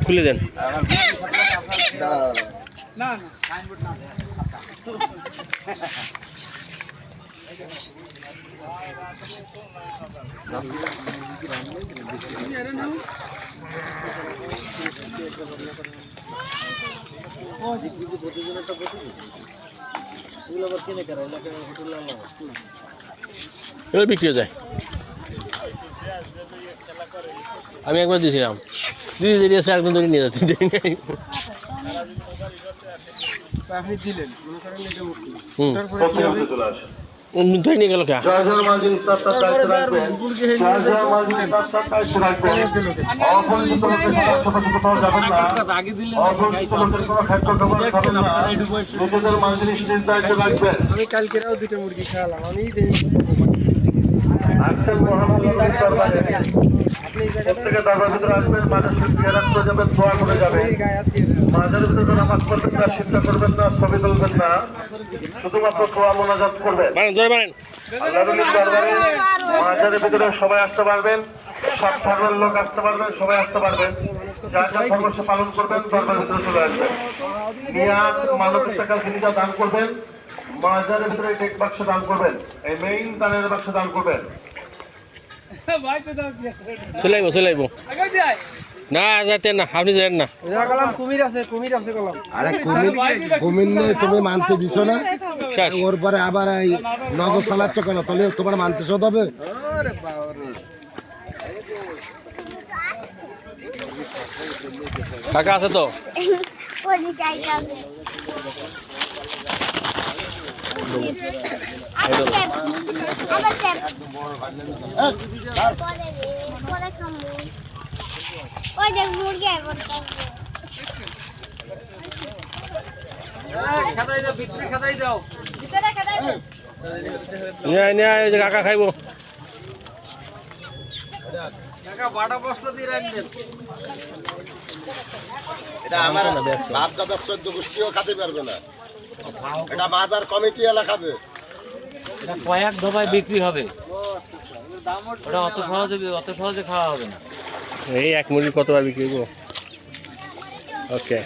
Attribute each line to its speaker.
Speaker 1: খুলে দেন
Speaker 2: না
Speaker 1: বিক্রি হয়ে যায়। আমি একবার দিয়েছিলাম দিয়েছে একদম ধরে নিয়ে যাচ্ছি ধরে নিয়ে গেল কে
Speaker 2: আমি কালকেরাও দুটো মুরগি খাওয়ালাম আমি
Speaker 3: প্রত্যেকে দরবার ভিতরে আসবেন, মানুষের চেহারা করে যাবেন, দোয়া করে যাবেন। মাঝের ভিতরে নামাজ পড়বেন না, চিন্তা করবেন না, ছবি তুলবেন না, শুধুমাত্র দোয়া মোনাজাত করবেন। আল্লাহর দরবারে মাঝের ভিতরে সবাই আসতে পারবেন, সব ধর্মের লোক আসতে পারবেন, সবাই আসতে পারবেন। যা যা ধর্ম সে পালন করবেন, দরবার ভিতরে চলে আসবেন। নিয়াত মানবিক টাকা জিনিস দান করবেন, মাঝের ভিতরে টেক বাক্স দান করবেন, এই মেইন দানের বাক্স দান করবেন।
Speaker 1: চলে না যাতে না আপনি যান না
Speaker 2: কুমির আছে কলাম
Speaker 4: আরে কুমির নেই, তুমি মানতে দিছো না, ওর পরে আবার এই নগদ চালাচ্ছ কেন? তাহলে তোমার মানতে শোধ হবে।
Speaker 1: কাকা আছে তো কাকা খাইব
Speaker 4: এটা আমার বাপ দাদার 14 গোষ্ঠীও খেতে পারবে না, এটা বাজার কমিটি এলা খাবে।
Speaker 5: এটা কয়েক দফায় বিক্রি হবে, ওটা অত সহজে খাওয়া হবে না।
Speaker 1: এই এক মুরগি কতবার বিক্রি করবো? ওকে।